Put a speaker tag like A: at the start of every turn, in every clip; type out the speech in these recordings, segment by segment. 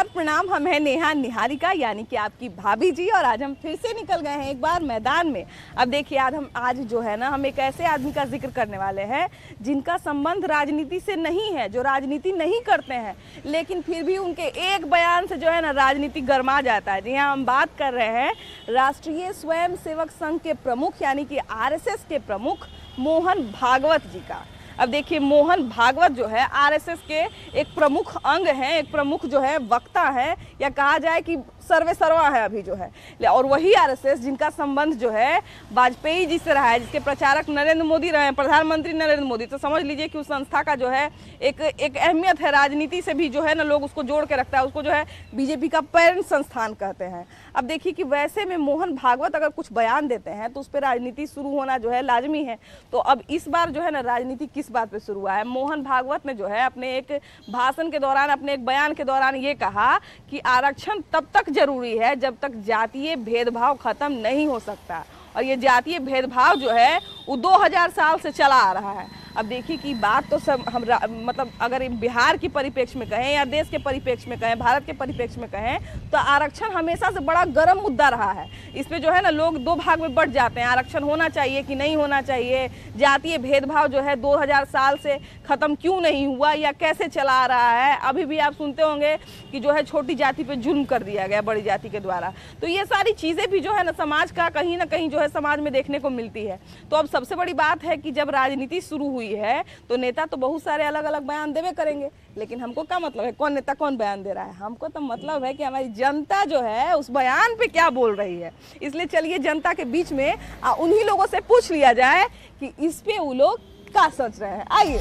A: नमस्कार प्रणाम, हम हैं नेहा निहारिका यानी कि आपकी भाभी जी, और आज हम फिर से निकल गए हैं एक बार मैदान में। अब देखिए आज जो है ना, हम एक ऐसे आदमी का जिक्र करने वाले हैं जिनका संबंध राजनीति से नहीं है, जो राजनीति नहीं करते हैं, लेकिन फिर भी उनके एक बयान से जो है ना राजनीति गर्मा जाता है। जी हाँ, हम बात कर रहे हैं राष्ट्रीय स्वयं सेवक संघ के प्रमुख यानी कि RSS के प्रमुख मोहन भागवत जी का। अब देखिए, मोहन भागवत जो है RSS के एक प्रमुख अंग हैं, एक प्रमुख जो है वक्ता है, या कहा जाए कि सर्वे सर्वा है अभी जो है। और वही RSS जिनका संबंध जो है वाजपेयी जी से रहा है, जिसके प्रचारक नरेंद्र मोदी रहे हैं, प्रधानमंत्री नरेंद्र मोदी। तो समझ लीजिए कि उस संस्था का जो है एक अहमियत है, राजनीति से भी जो है ना लोग उसको जोड़ के रखता है, उसको जो है बीजेपी का पेरेंट संस्थान कहते हैं। अब देखिए कि वैसे में मोहन भागवत अगर कुछ बयान देते हैं तो उस पर राजनीति शुरू होना जो है लाजमी है। तो अब इस बार जो है ना राजनीति किस बात पे शुरू हुआ है? मोहन भागवत ने जो है अपने एक भाषण के दौरान, अपने एक बयान के दौरान ये कहा कि आरक्षण तब तक जरूरी है जब तक जातीय भेदभाव खत्म नहीं हो सकता, और ये जातीय भेदभाव जो है वो 2000 साल से चला आ रहा है। अब देखिए कि बात तो सब हम मतलब अगर बिहार की परिप्रेक्ष्य में कहें या देश के परिप्रेक्ष्य में कहें, भारत के परिप्रेक्ष्य में कहें, तो आरक्षण हमेशा से बड़ा गर्म मुद्दा रहा है। इसमें जो है ना लोग दो भाग में बढ़ जाते हैं, आरक्षण होना चाहिए कि नहीं होना चाहिए, जातीय भेदभाव जो है 2000 साल से ख़त्म क्यों नहीं हुआ या कैसे चला आ रहा है। अभी भी आप सुनते होंगे कि जो है छोटी जाति पे जुल्म कर दिया गया बड़ी जाति के द्वारा। तो ये सारी चीज़ें भी जो है ना समाज का कहीं ना कहीं जो है समाज में देखने को मिलती है। तो अब सबसे बड़ी बात है कि जब राजनीति शुरू हुई है तो नेता तो बहुत सारे अलग अलग बयान देवे करेंगे, लेकिन हमको क्या मतलब है कौन नेता कौन बयान दे रहा है? हमको तो मतलब है कि हमारी जनता जो है उस बयान पे क्या बोल रही है। इसलिए चलिए जनता के बीच में उन्हीं लोगों से पूछ लिया जाए कि इस पे वो लोग क्या सोच रहे हैं। आइए।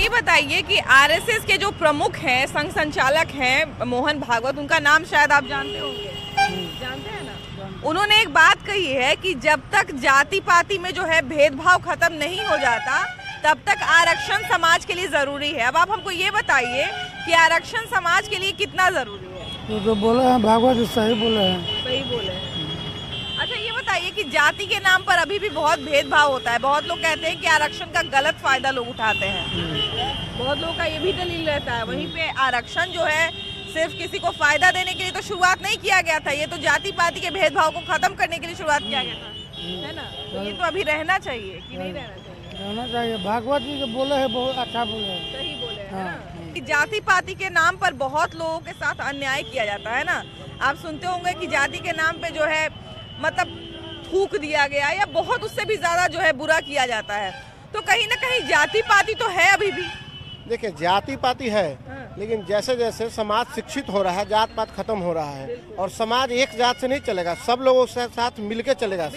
A: बताइए कि RSS के जो प्रमुख हैं, संघ संचालक हैं मोहन भागवत, उनका नाम शायद आप जानते होंगे, जानते हैं ना? उन्होंने एक बात कही है कि जब तक जाति पाति में जो है भेदभाव खत्म नहीं हो जाता तब तक आरक्षण समाज के लिए जरूरी है। अब आप हमको ये बताइए कि आरक्षण समाज के लिए कितना जरूरी है?
B: तो बोले हैं भागवत सही बोले हैं।
A: सही बोले हैं। अच्छा ये बताइए कि जाति के नाम पर अभी भी बहुत भेदभाव होता है। बहुत लोग कहते हैं कि आरक्षण का गलत फायदा लोग उठाते हैं, बहुत लोगों का ये भी दलील रहता है। वहीं पे आरक्षण जो है सिर्फ किसी को फायदा देने के लिए तो शुरुआत नहीं किया गया था, ये तो जाति पाति के भेदभाव को खत्म करने के लिए शुरुआत किया गया था, है ना? तो ये तो अभी रहना चाहिए कि नहीं रहना चाहिए?
B: रहना चाहिए। भागवत जी जो बोले हैं बहुत अच्छा बोले हैं,
A: सही बोले हैं ना? जाति पाति के नाम पर बहुत लोगों के साथ अन्याय किया जाता है ना। आप सुनते होंगे कि जाति के नाम पे जो है मतलब थूक दिया गया या बहुत उससे भी ज्यादा जो है बुरा किया जाता है। तो कहीं ना कहीं जाति पाति तो है अभी भी।
C: देखिए जाति पाति है, लेकिन जैसे जैसे समाज शिक्षित हो रहा है जात पात खत्म हो रहा है, और समाज एक जात से नहीं चलेगा, सब लोगों के साथ मिलके चलेगा।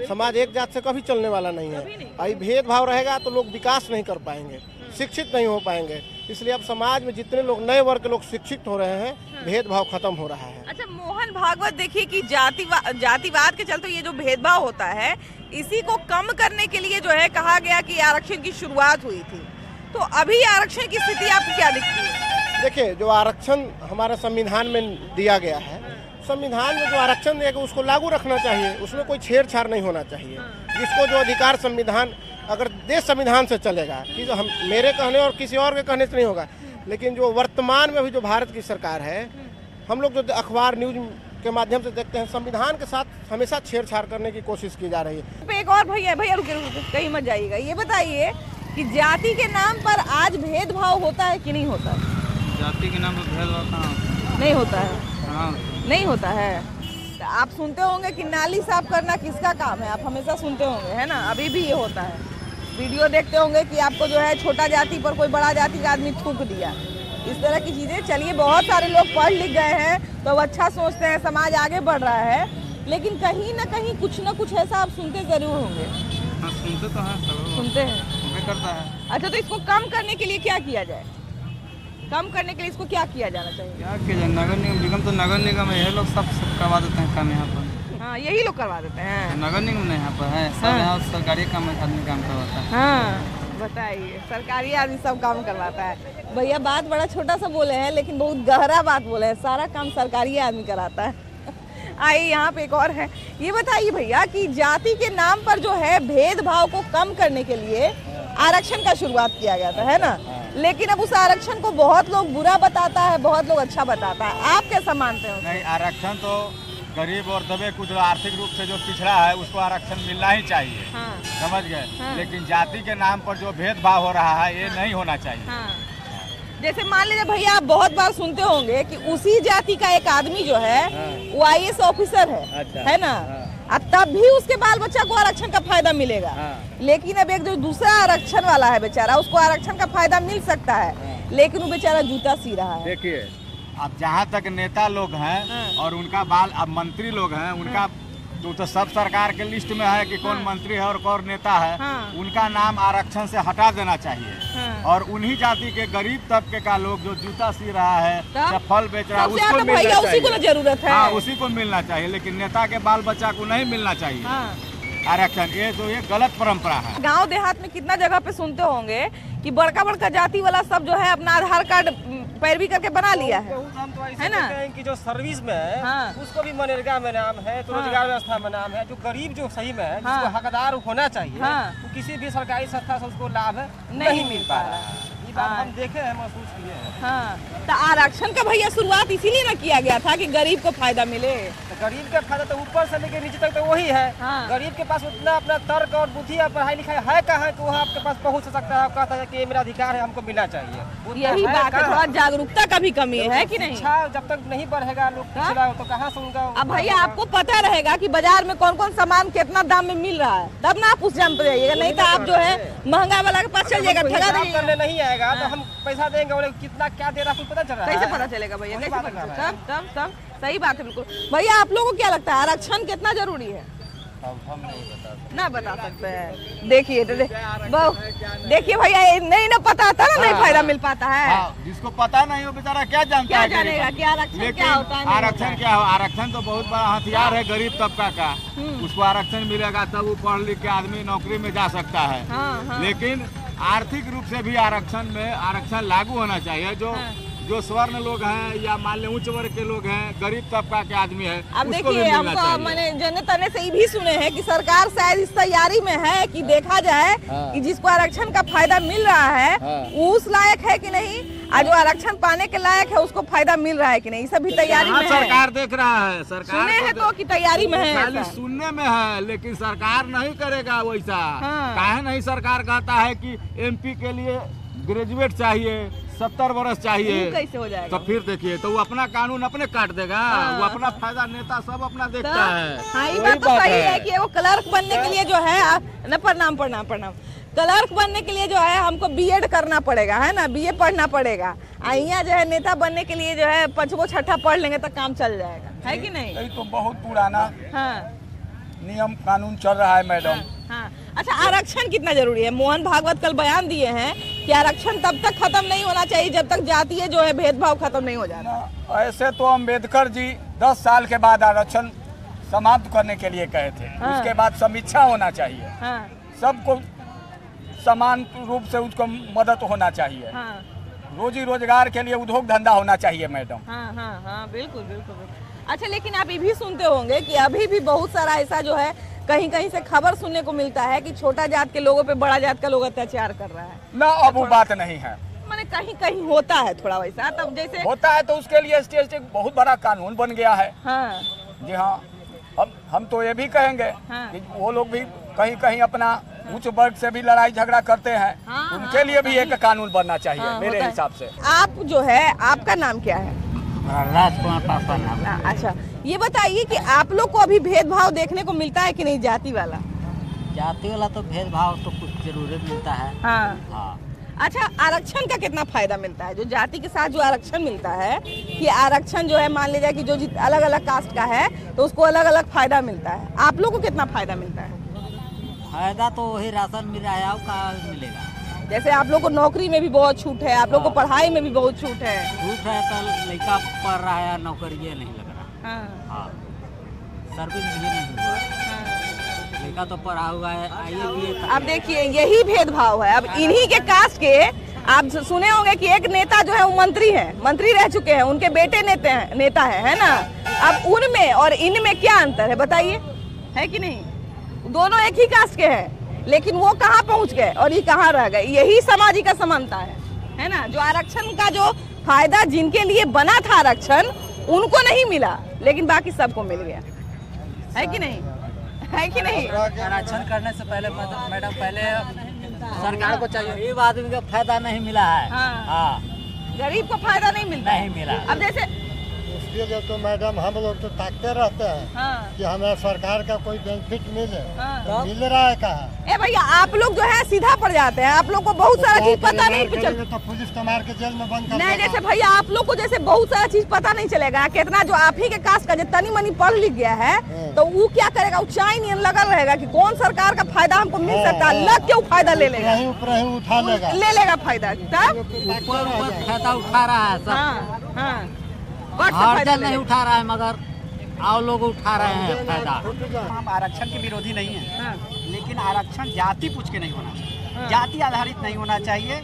C: समाज एक जात से कभी चलने वाला नहीं है। अभी भेदभाव रहेगा तो लोग विकास नहीं कर पाएंगे, शिक्षित नहीं हो पाएंगे। इसलिए अब समाज में जितने लोग नए वर्ग के लोग शिक्षित हो रहे हैं, भेदभाव खत्म हो रहा है।
A: अच्छा मोहन भागवत, देखिए कि जातिवाद के चलते ये जो भेदभाव होता है इसी को कम करने के लिए जो है कहा गया कि आरक्षण की शुरुआत हुई थी। तो अभी आरक्षण की स्थिति आपको क्या दिखती है?
C: देखिए जो आरक्षण हमारे संविधान में दिया गया है, संविधान में जो आरक्षण दिया गया उसको लागू रखना चाहिए, उसमें कोई छेड़छाड़ नहीं होना चाहिए। जिसको जो अधिकार संविधान, अगर देश संविधान से चलेगा कि जो हम मेरे कहने और किसी और के कहने से नहीं होगा। लेकिन जो वर्तमान में अभी जो भारत की सरकार है, हम लोग जो अखबार न्यूज के माध्यम से देखते हैं, संविधान के साथ हमेशा छेड़छाड़ करने की कोशिश की जा रही है।
A: एक और भैया रुके कहीं मत जाइएगा, ये बताइए कि जाति के नाम पर आज भेदभाव होता है कि नहीं होता है?
D: जाति के नाम पर भेदभाव कहाँ
A: नहीं होता है? नहीं होता है। तो आप सुनते होंगे कि नाली साफ करना किसका काम है, आप हमेशा सुनते होंगे, है ना? अभी भी ये होता है। वीडियो देखते होंगे कि आपको जो है छोटा जाति पर कोई बड़ा जाति का आदमी थूक दिया, इस तरह की चीजें। चलिए बहुत सारे लोग पढ़ लिख गए हैं तो अच्छा सोचते हैं, समाज आगे बढ़ रहा है, लेकिन कहीं ना कहीं कुछ ना कुछ ऐसा आप सुनते जरूर होंगे।
D: सुनते तो हैं,
A: सुनते हैं
D: करता है।
A: अच्छा तो इसको कम करने के लिए क्या किया जाए? कम करने के लिए इसको क्या किया जाना चाहिए?
D: क्या किया जाए? नगर निगम तो नगर निगम है, ये लोग सब करवा देते हैं काम यहाँ पर।
A: हाँ यही लोग करवा देते हैं,
D: नगर निगम नहीं यहाँ पर है, सब यहाँ सरकारी काम में आदमी काम करवाता है।
A: हाँ बताइए, सरकारी आदमी सब काम करवाता है। भैया बात बड़ा छोटा सा बोले हैं लेकिन बहुत गहरा बात बोले हैं, सारा काम सरकारी आदमी कराता है। आइए यहाँ पे एक और है। ये बताइए भैया कि जाति के नाम पर जो है भेदभाव को कम करने के लिए आरक्षण का शुरुआत किया गया था, है ना? लेकिन अब उस आरक्षण को बहुत लोग बुरा बताता है, बहुत लोग अच्छा बताता है। आप कैसा मानते हो?
E: नहीं, आरक्षण तो गरीब और दबे कुछ आर्थिक रूप से जो पिछड़ा है उसको आरक्षण मिलना ही चाहिए।
A: हाँ।
E: समझ गए?
A: हाँ।
E: लेकिन जाति के नाम पर जो भेदभाव हो रहा है ये नहीं होना चाहिए।
A: हाँ। जैसे मान लीजिए भैया, आप बहुत बार सुनते होंगे कि उसी जाति का एक आदमी जो है वो IAS ऑफिसर है ना? तब भी उसके बाल बच्चा को आरक्षण का फायदा मिलेगा। लेकिन अब एक जो दूसरा आरक्षण वाला है बेचारा, उसको आरक्षण का फायदा मिल सकता है, लेकिन वो बेचारा जूता सी रहा है।
E: देखिए, अब जहाँ तक नेता लोग हैं और उनका बाल, अब मंत्री लोग हैं, उनका तो सब सरकार के लिस्ट में है कि कौन मंत्री है और कौन नेता है। उनका नाम आरक्षण से हटा देना चाहिए और उन्हीं जाति के गरीब तबके का लोग जो जूता सी रहा है या फल बेच रहा है उसको मिलना चाहिए।
A: उसी को जरूरत है।
E: हाँ, उसी को मिलना चाहिए, लेकिन नेता के बाल बच्चा को नहीं मिलना चाहिए आरक्षण। ये तो ये गलत परंपरा है।
A: गांव देहात में कितना जगह पे सुनते होंगे कि बड़का बड़का जाति वाला सब जो है अपना आधार कार्ड पैरवी करके बना लिया है ना?
F: कि जो सर्विस में है उसको भी मनरेगा में नाम है, तो रोजगार व्यवस्था में नाम है। जो गरीब जो सही में है, जिसको हकदार होना चाहिए, वो किसी भी सरकारी संस्था से उसको लाभ नहीं मिल पा रहा है। ये बात हम देखे हैं, महसूस किए हैं।
A: हाँ, तो आरक्षण का भैया शुरुआत इसीलिए ना किया गया था कि गरीब को फायदा मिले।
F: तो गरीब का फायदा तो ऊपर से लेकर नीचे तक तो वही है। गरीब के पास उतना अपना तर्क और बुद्धि और पढ़ाई लिखाई है कहाँ कि वो आपके पास पहुँच सकता है, कहता है कि ये मेरा अधिकार है, हमको मिलना चाहिए।
A: यही बात है, थोड़ा जागरूकता का भी कमी है कि नहीं?
F: अच्छा, जब तक नहीं बढ़ेगा लोग पिछड़ा तो कहाँ से उनका।
A: अब भैया आपको पता रहेगा कि बाजार में कौन कौन सामान कितना दाम में मिल रहा है, तब ना आप उस जाम पे जाइएगा। नहीं तो आप जो है महंगा वाला के पास चल जाएगा, ठगा देंगे।
F: करने नहीं आएगा तो हम पैसा देंगे और कितना क्या दे रहा है पता चल रहा है?
A: कैसे पता चलेगा भैया? कैसे पता चलेगा? तब सही बात है बिल्कुल। भैया आप लोगों को क्या लगता है आरक्षण कितना जरूरी है?
E: हम नहीं
A: ना बता सकते हैं। देखिए देखिए भैया, नहीं ना पता था ना, नहीं फायदा मिल पाता है।
E: जिसको पता नहीं हो बेचारा क्या जानता
A: क्या
E: है?
A: जानेगा कि आरक्षण क्या होता है?
E: आरक्षण क्या हो? आरक्षण तो बहुत बड़ा हथियार है गरीब तबका का। उसको आरक्षण मिलेगा तब वो पढ़ लिख के आदमी नौकरी में जा सकता है। लेकिन आर्थिक रूप से भी आरक्षण लागू होना चाहिए। जो स्वर्ण लोग हैं या मान लें उच्च वर्ग के लोग हैं, गरीब तबका के आदमी है,
A: अब देखिए, हमको मैंने जने तने से ये भी सुने हैं कि सरकार शायद इस तैयारी में है कि देखा जाए कि जिसको आरक्षण का फायदा मिल रहा है वो उस लायक है कि नहीं, और जो आरक्षण पाने के लायक है उसको फायदा मिल रहा है कि नहीं, सभी तैयारी में है।
E: सरकार देख रहा है, सरकार
A: सुने हैं तो कि तैयारी में है,
E: खाली सुनने में है, लेकिन सरकार नहीं करेगा वैसा। काहे नहीं? सरकार कहता है कि MP के लिए ग्रेजुएट चाहिए, 70 वर्ष चाहिए।
A: कैसे हो जाएगा?
E: तो फिर देखिए, तो वो अपना कानून अपने काट देगा। वो अपना फायदा नेता सब अपना देखता है।
A: हाँ, ये बात तो सही है कि वो क्लर्क बनने के लिए जो है न, प्रणाम। क्लर्क बनने के लिए जो है हमको B.Ed करना पड़ेगा, है ना? BA पढ़ना पड़ेगा। यहाँ जो है नेता बनने के लिए जो है 5वां 6ठा पढ़ लेंगे तो काम चल जाएगा, है कि नहीं?
E: ये तो बहुत पुराना नियम कानून चल रहा है मैडम।
A: हाँ। अच्छा, आरक्षण कितना जरूरी है? मोहन भागवत कल बयान दिए हैं कि आरक्षण तब तक खत्म नहीं होना चाहिए जब तक जातीय जो है भेदभाव खत्म नहीं हो जाता।
E: ऐसे तो अम्बेडकर जी 10 साल के बाद आरक्षण समाप्त करने के लिए कहे थे। उसके बाद समीक्षा होना चाहिए। सबको समान रूप से उसको मदद होना चाहिए। रोजी रोजगार के लिए उद्योग धंधा होना चाहिए मैडम।
A: हाँ, बिल्कुल। अच्छा, लेकिन आप ये भी सुनते होंगे कि अभी भी बहुत सारा ऐसा जो है कहीं कहीं से खबर सुनने को मिलता है कि छोटा जात के लोगों पे बड़ा जात का लोग अत्याचार कर रहा है
E: ना। अब वो बात नहीं है,
A: माने कहीं कहीं होता है थोड़ा वैसा। तब जैसे
E: होता है तो उसके लिए ST बहुत बड़ा कानून बन गया है। जी हाँ, हम तो ये भी कहेंगे कि वो लोग भी कहीं कहीं अपना उच्च वर्ग से भी लड़ाई झगड़ा करते हैं। उनके लिए भी एक कानून बनना चाहिए मेरे हिसाब से।
A: आप जो है, आपका नाम क्या है?
G: राजकुमार पासवान नाम।
A: अच्छा, ये बताइए कि आप लोग को अभी भेदभाव देखने को मिलता है कि नहीं? जाति वाला
G: तो भेदभाव तो कुछ जरूर मिलता है।
A: हाँ। अच्छा, आरक्षण का कितना फायदा मिलता है? जो जाति के साथ जो आरक्षण मिलता है कि आरक्षण जो है मान लीजिए कि जो अलग अलग कास्ट का है तो उसको अलग अलग फायदा मिलता है। आप लोग को कितना फायदा मिलता है?
G: फायदा तो वही राशन मिल रहा है, का मिलेगा।
A: जैसे आप लोग को नौकरी में भी बहुत छूट है, आप लोग को पढ़ाई में भी बहुत छूट है।
G: छूट है तो लड़का पढ़ रहा है, नौकरी ये नहीं लग रहा। सर्विस भी नहीं हुआ, लड़का तो पढ़ा हुआ है।
A: अब देखिए, यही भेदभाव है। अब इन्हीं के कास्ट के आप सुने होंगे कि एक नेता जो है वो मंत्री है, मंत्री रह चुके हैं, उनके बेटे नेता है ना। अब उनमें और इनमें क्या अंतर है बताइए, है कि नहीं? दोनों एक ही कास्ट के हैं, लेकिन वो कहाँ पहुंच गए और ये कहाँ रह गए। यही सामाजिक असमानता है ना। जो आरक्षण का जो फायदा जिनके लिए बना था आरक्षण, उनको नहीं मिला, लेकिन बाकी सबको मिल गया, है कि नहीं? है कि नहीं?
G: आरक्षण करने से पहले मैडम पहले सरकार को चाहिए, गरीब आदमी का फायदा नहीं मिला है। हाँ।
A: गरीब को फायदा नहीं मिलता,
G: नहीं मिला।
A: अब जैसे
B: उसके लिए तो मैडम हम लोग तो ताकते रहते हैं कि हमें सरकार का कोई बेनिफिट मिले, तो मिल रहा है कहाँ?
A: ए भैया, आप लोग जो है सीधा पड़ जाते हैं, आप लोग को बहुत सारा चीज पता नहीं चलता।
B: तो पुलिस तो मार के जेल में बंद कर
A: नहीं, जैसे भैया आप लोग को जैसे बहुत सारा चीज पता नहीं चलेगा, कितना जो आप ही के कास्ट का जो तनी मनी पढ़ लिख गया है, तो वो क्या करेगा, वो चाय नहीं लगा रहेगा कि कौन सरकार का फायदा हमको मिल सकता है, लग के वो फायदा ले लेगा,
B: उठा लेगा,
A: ले लेगा फायदा। तब
G: ऊपर फायदा उठा रहा है सब। हर जन नहीं उठा रहा है, मगर और लोग उठा रहे हैं फायदा।
H: हम आरक्षण के विरोधी नहीं हैं, लेकिन आरक्षण जाति पूछ के नहीं होना चाहिए, जाति आधारित नहीं होना चाहिए।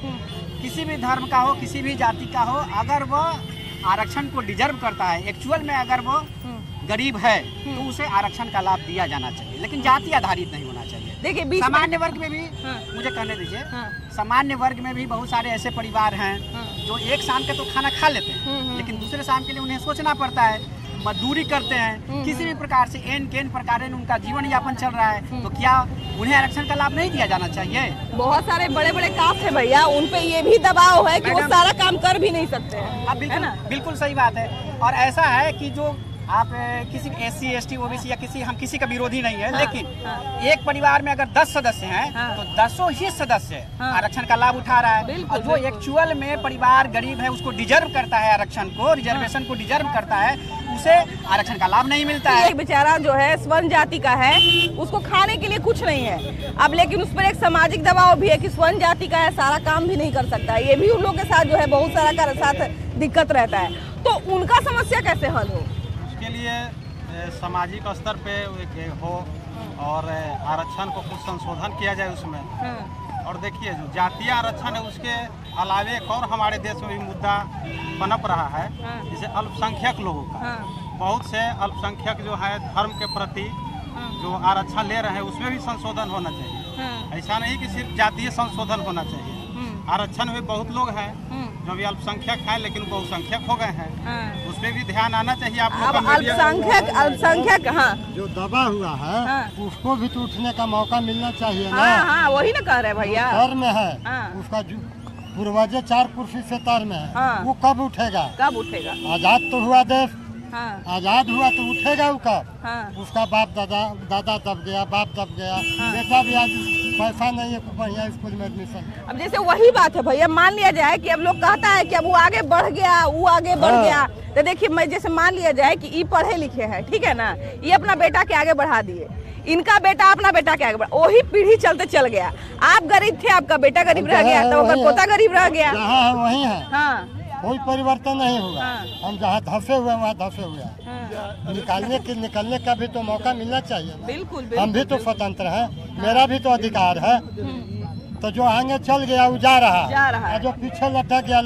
H: किसी भी धर्म का हो, किसी भी जाति का हो, अगर वो आरक्षण को डिजर्व करता है, एक्चुअल में अगर वो गरीब है तो उसे आरक्षण का लाभ दिया जाना चाहिए, लेकिन जाति आधारित नहीं होना चाहिए।
A: देखिए,
H: सामान्य वर्ग में भी मुझे कहने दीजिए, सामान्य वर्ग में भी बहुत सारे ऐसे परिवार हैं जो एक शाम का तो खाना खा लेते हैं, लेकिन दूसरे शाम के लिए उन्हें सोचना पड़ता है, मजदूरी करते हैं, किसी भी प्रकार से एन केन प्रकार उनका जीवन यापन चल रहा है, तो क्या उन्हें आरक्षण का लाभ नहीं दिया जाना चाहिए? बहुत
A: सारे बड़े बड़े कास्ट है भैया, उन पे ये भी दबाव है कि वो सारा काम कर भी नहीं सकते हैं।
H: अब बिल्कुल सही बात है। और ऐसा है कि जो आप किसी SC ST OBC या हम किसी का विरोधी नहीं है, लेकिन एक परिवार में अगर 10 सदस्य हैं तो 10 ही सदस्य आरक्षण का लाभ उठा रहा है, और जो एक्चुअल में परिवार गरीब है उसको डिजर्व करता है, आरक्षण को, रिजर्वेशन को डिजर्व करता है, उसे आरक्षण का लाभ नहीं मिलता है।
A: एक बेचारा जो है स्वर्ण जाति का है, उसको खाने के लिए कुछ नहीं है, अब लेकिन उस पर एक सामाजिक दबाव भी है कि स्वर्ण जाति का है, सारा काम भी नहीं कर सकता, ये भी उन लोगों के साथ जो है बहुत सारा का साथ दिक्कत रहता है। तो उनका समस्या कैसे हल हो?
I: के लिए सामाजिक स्तर पे एक हो और आरक्षण को कुछ संशोधन किया जाए उसमें। और देखिए, जो जातीय आरक्षण है उसके अलावे एक और हमारे देश में भी मुद्दा पनप रहा है, जैसे अल्पसंख्यक लोगों का। बहुत से अल्पसंख्यक जो है धर्म के प्रति जो आरक्षण ले रहे हैं उसमें भी संशोधन होना चाहिए। ऐसा नहीं कि सिर्फ जातीय संशोधन होना चाहिए। आरक्षण में बहुत लोग हैं जो भी अल्पसंख्यक हैं, लेकिन बहुसंख्यक हो गए हैं, उस पर भी ध्यान आना चाहिए आप लोग का।
A: अल्पसंख्यक
B: जो दबा हुआ है उसको भी तो उठने का मौका मिलना चाहिए ना।
A: हाँ, वही ना कह रहे भैया,
B: तर में है उसका पूर्वज 4 कुर्सी से तर में है, वो कब उठेगा?
A: कब उठेगा?
B: आजाद तो हुआ देश, आजाद हुआ तो उठेगा वो कब? उसका बाप दादा दब गया, बाप दब गया, बेटा भी आज पैसा नहीं है बढ़िया स्कूल में एडमिशन।
A: अब जैसे वही बात है भैया, मान लिया जाए कि अब लोग कहता है कि अब वो आगे बढ़ गया, वो आगे बढ़ गया, तो देखिए मैं जैसे मान लिया जाए कि ये पढ़े लिखे हैं, ठीक है ना, ये अपना बेटा के आगे बढ़ा दिए, इनका बेटा अपना बेटा के आगे बढ़ा, वही पीढ़ी चलते चल गया। आप गरीब थे, आपका बेटा गरीब रह गया, तो पोता गरीब रह गया,
B: वही है, कोई परिवर्तन नहीं होगा। हम जहाँ धंसे हुए वहाँ धंसे हुए, निकलने का भी तो मौका मिलना चाहिए।
A: बिल्कुल,
B: हम भी तो स्वतंत्र हैं, मेरा भी तो अधिकार है। तो जो आगे चल गया वो जा रहा है, जो पीछे लटक गया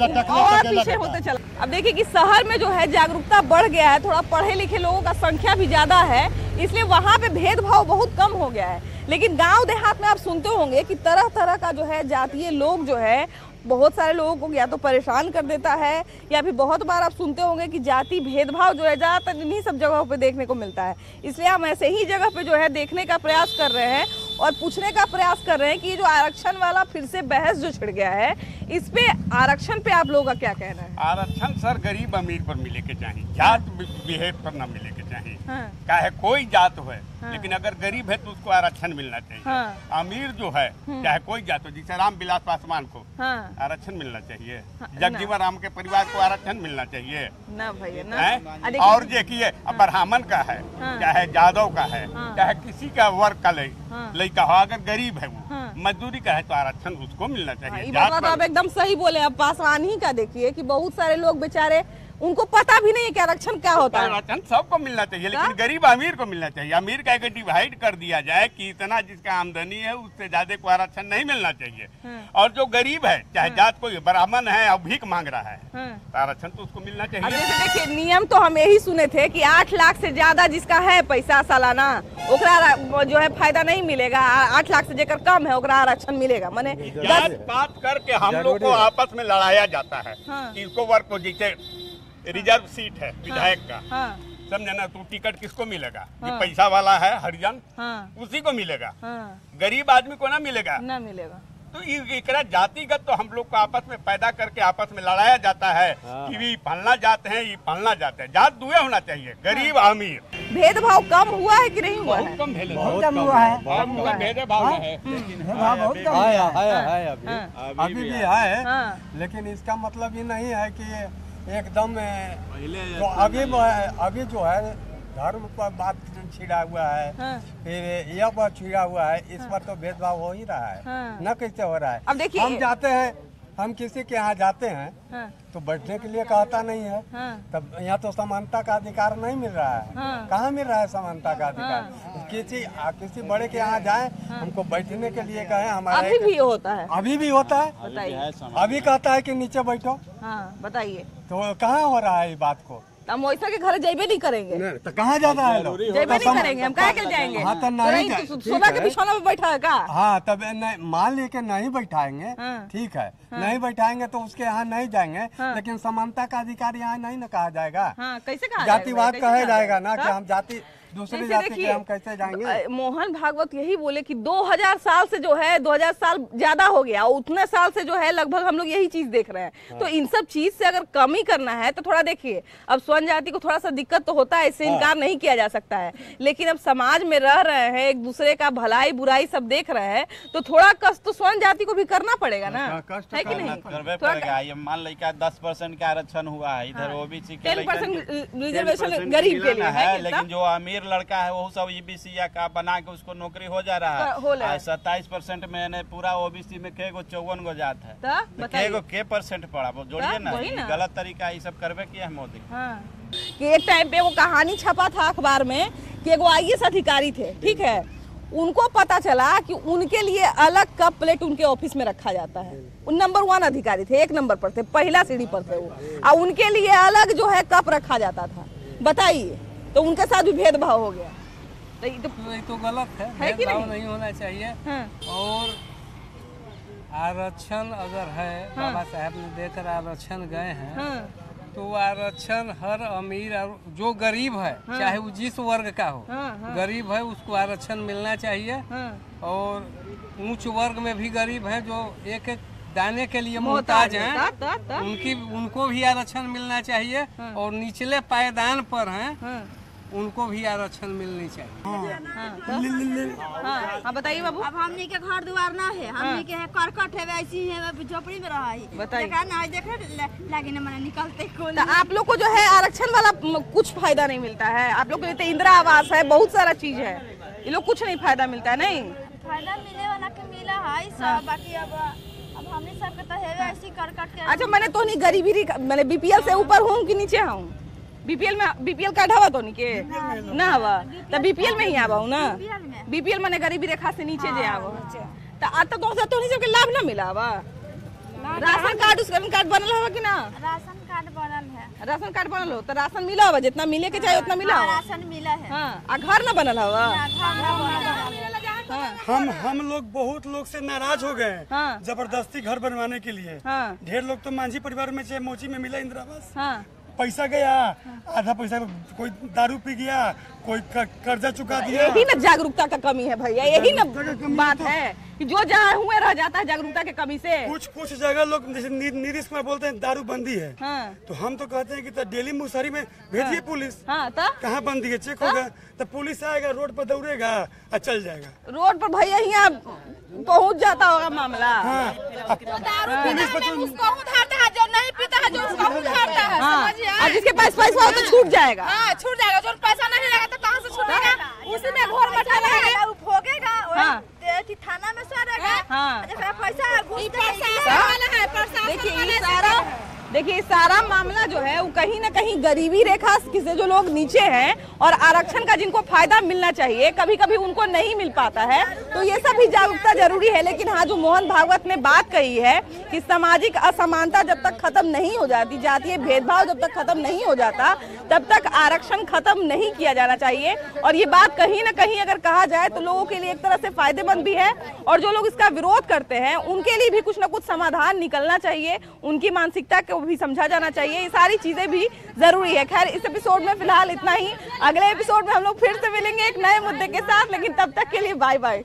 A: पीछे होते चला। अब देखिए कि शहर में जो है जागरूकता बढ़ गया है, थोड़ा पढ़े लिखे लोगों का संख्या भी ज्यादा है, इसलिए वहाँ पे भेदभाव बहुत कम हो गया है। लेकिन गांव देहात में आप सुनते होंगे कि तरह तरह का जो है जातीय लोग जो है बहुत सारे लोगों को या तो परेशान कर देता है, या फिर बहुत बार आप सुनते होंगे कि जाति भेदभाव जो है ज़्यादातर इन्हीं सब जगहों पे देखने को मिलता है। इसलिए हम ऐसे ही जगह पे जो है देखने का प्रयास कर रहे हैं और पूछने का प्रयास कर रहे हैं कि ये जो आरक्षण वाला फिर से बहस जो छिड़ गया है, इस पे आरक्षण पे आप लोगों का क्या कहना है?
J: आरक्षण सर गरीब अमीर पर मिले के चाहिए, जात बिहेव पर न मिले के चाहिए। चाहे कोई जात हो, लेकिन अगर गरीब है तो उसको आरक्षण मिलना चाहिए। अमीर जो है चाहे कोई जात हो, जैसे रामविलास पासवान को आरक्षण मिलना चाहिए, जगजीवन राम के परिवार को आरक्षण मिलना चाहिए
A: ना भैया ना।
J: और देखिए ब्राह्मण का है, चाहे यादव का है, चाहे किसी का वर्ग का लड़का हो, अगर गरीब है वो मजदूरी का है तो आरक्षण उसको मिलना चाहिए।
A: आप एकदम सही बोले। अब पासवान ही का देखिए कि बहुत सारे लोग बेचारे उनको पता भी नहीं है कि आरक्षण क्या होता है।
J: आरक्षण सबको मिलना चाहिए, लेकिन गरीब अमीर को मिलना चाहिए। अमीर का अगर डिवाइड कर दिया जाए कि इतना जिसका आमदनी है उससे ज्यादा को आरक्षण नहीं मिलना चाहिए, और जो गरीब है चाहे जात कोई ब्राह्मण है और भीख मांग रहा है तो आरक्षण तो उसको मिलना चाहिए।
A: जैसे देखिए नियम तो हम यही सुने थे कि 8 लाख से ज्यादा जिसका है पैसा सालाना ओकरा जो है फायदा नहीं मिलेगा, 8 लाख से जेकर कम है ओकरा आरक्षण मिलेगा। माने
J: जात पात करके हम लोग को आपस में लड़ाया जाता है कि इसको वर्ग को, जैसे रिजर्व सीट है विधायक का, समझे ना, तो टिकट किसको मिलेगा? ये पैसा वाला है हरिजन, उसी को मिलेगा, गरीब आदमी को ना मिलेगा। तो एकरा जातिगत तो हम लोग को आपस में पैदा करके आपस में लड़ाया जाता है कि ये फलना जाते हैं, ये फलना जाते हैं। जात दुए होना चाहिए, गरीब अमीर।
A: भेदभाव कम हुआ है कि नहीं हुआ है?
F: कम हुआ है,
J: भेदभाव है,
B: अभी भी है, लेकिन इसका मतलब ये नहीं है कि एकदम अभी जो है धर्म पर बात छिड़ा हुआ है, फिर यह पर छिड़ा हुआ है, इस पर तो भेदभाव हो ही रहा है। न कैसे हो रहा है?
A: अब देखिए
B: हम जाते हैं, हम किसी के यहाँ जाते हैं तो बैठने के लिए कहता नहीं है, तब यहाँ तो समानता का अधिकार नहीं मिल रहा है। कहाँ मिल रहा है समानता का अधिकार? किसी बड़े के यहाँ जाए, हमको बैठने के लिए कहे, हमारा
A: अभी भी होता है,
B: अभी भी होता है, अभी कहता है कि नीचे बैठो।
A: बताइए
B: तो कहाँ हो रहा है ये बात को?
A: हम वैसा के घर जाइबे नहीं करेंगे
B: तो कहाँ जाता है लोग?
A: जाइबे नहीं करेंगे, हम काहे के जाएंगे?
B: हाँ तो नहीं,
A: सोना के बिछौना में बैठा है का?
B: हाँ तब मान लेके नहीं बैठाएंगे, ठीक है, नहीं बैठाएंगे तो उसके यहाँ नहीं जाएंगे, लेकिन समानता का अधिकार यहाँ नहीं न कहा जाएगा।
A: कैसे कहा?
B: जातिवाद कहा जाएगा ना कि हम जाति दूसरी जाति के हम कैसे जाएंगे?
A: मोहन भागवत यही बोले कि 2000 साल से जो है 2000 साल ज्यादा हो गया, उतने साल से जो है लगभग हम लोग यही चीज देख रहे हैं। तो इन सब चीज से अगर कमी करना है तो थोड़ा देखिए, अब स्वर्ण जाति को थोड़ा सा दिक्कत तो होता है, इससे इनकार नहीं किया जा सकता है, लेकिन अब समाज में रह रहे हैं, एक दूसरे का भलाई बुराई सब देख रहे हैं, तो थोड़ा कष्ट तो स्वर्ण जाति को भी करना पड़ेगा ना, है कि नहीं?
E: करवे पड़ेगा। ये मान लीजिए 10% का आरक्षण हुआ है इधर, ओबीसी के
A: 10% रिजर्वेशन गरीब के लिए है,
E: लेकिन जो अमीर लड़का है वो सब ईबीसी का बना के उसको नौकरी हो जा रहा है। 27% में पूरा ओबीसी में के 54 गो जात है, के परसेंट पड़ा, वो जोड़िए ना, गलत तरीका ये सब करवे किया है मोदी।
A: कि एक टाइम पे वो कहानी छपा था अखबार में कि एगो IAS अधिकारी थे, ठीक है, उनको पता चला कि उनके लिए अलग कप प्लेट उनके ऑफिस में रखा जाता है। नंबर 1 अधिकारी थे, 1 नंबर पर थे, पहला सीढ़ी पर थे वो, और उनके लिए अलग जो है कप रखा जाता था। बताइए, तो उनके साथ भी भेदभाव हो गया।
K: तो गलत है कि नहीं होना चाहिए। और आरक्षण अगर है, बाबा साहब ने देकर आरक्षण गए हैं, तो आरक्षण हर अमीर और जो गरीब है, चाहे वो जिस वर्ग का हो, गरीब है उसको आरक्षण मिलना चाहिए। और ऊंच वर्ग में भी गरीब है जो एक एक दाने के लिए मोहताज हैं, उनको भी आरक्षण मिलना चाहिए। और निचले पायदान पर हैं, उनको भी आरक्षण मिलनी चाहिए।
A: बताइए बाबू।
L: अब हमने के घर द्वार ना है, हमने के है करकट है, वैसी है झोपड़ी में रहा है।
A: बताइए
L: ना, देखे लगे ना मैंने निकलते को।
A: आप लोग को जो है आरक्षण वाला कुछ फायदा नहीं मिलता है? आप लोग को इंदिरा आवास है, बहुत सारा चीज है, ये लोग कुछ नहीं फायदा मिलता है? नहीं
L: फायदा मिले वाला के मिला है सब, बाकी अब हमने सब के तो है वैसी करकट के।
A: अच्छा, मैंने तो नहीं गरीबी, मैंने BPL से ऊपर हूँ कि नीचे हूँ? BPL कार्ड हवा तो नहीं के ना हवा, तो BPL में ही आवा हूँ ना। BPL मैंने गरीबी रेखा से नीचे जे आवा, तो आता तो नहीं सबके लाभ ना मिला हवा। राशन कार्ड बनल हवा कि ना?
L: राशन कार्ड बनल है।
A: राशन कार्ड बनल हो तो राशन मिला हवा, जितना मिले के चाहिए उतना मिला हवा।
L: राशन मिला है।
A: हाँ, घर ना बनल हवा।
M: हम लोग बहुत लोग से नाराज हो गए जबरदस्ती घर बनवाने के लिए। ढेर लोग तो मांझी परिवार में चाहे मोची में मिला इंदिरा आवास, पैसा गया, आधा पैसा कोई दारू पी गया, कोई कर्जा चुका दिया।
A: यही ना जागरूकता का कमी है भैया, यही ना बात है कि जो जहाँ हुए रह जाता है जागरूकता के कमी से।
M: कुछ जगह लोग जैसे नीतीश कुमार बोलते हैं दारू बंदी है, तो हम तो कहते हैं कि डेली मुसहरी में भेजिए पुलिस। कहाँ बंदी है, चेक होगा, तो पुलिस आएगा, रोड पर दौड़ेगा और चल जाएगा।
A: रोड पर भैया यहाँ पहुँच जाता होगा मामला।
L: उसको उधारता है, जो नहीं पीता है जो उसको उधारता है,
A: और जिसके पास पैसा हो तो छूट जाएगा।
L: छूट जाएगा, जो पैसा नहीं रहेगा तो कहाँ से छूटेगा? उसी में घोर बैठा रहेगा, वो भोगेगा, थाना में सो रहेगा। पैसा
A: देखिए देखिए सारा मामला जो है वो कहीं ना कहीं गरीबी रेखा से जो लोग नीचे हैं और आरक्षण का जिनको फायदा मिलना चाहिए कभी कभी उनको नहीं मिल पाता है, तो ये सब भी जागरूकता जरूरी है। लेकिन हाँ, जो मोहन भागवत ने बात कही है कि सामाजिक असमानता जब तक खत्म नहीं हो जाती, जातीय भेदभाव जब तक खत्म नहीं हो जाता, तब तक आरक्षण खत्म नहीं किया जाना चाहिए। और ये बात कहीं ना कहीं अगर कहा जाए तो लोगों के लिए एक तरह से फायदेमंद भी है, और जो लोग इसका विरोध करते हैं उनके लिए भी कुछ ना कुछ समाधान निकलना चाहिए, उनकी मानसिकता को भी समझा जाना चाहिए। ये सारी चीजें भी जरूरी है। खैर, इस एपिसोड में फिलहाल इतना ही। अगले एपिसोड में हम लोग फिर से मिलेंगे एक नए मुद्दे के साथ, लेकिन तब तक के लिए बाय बाय।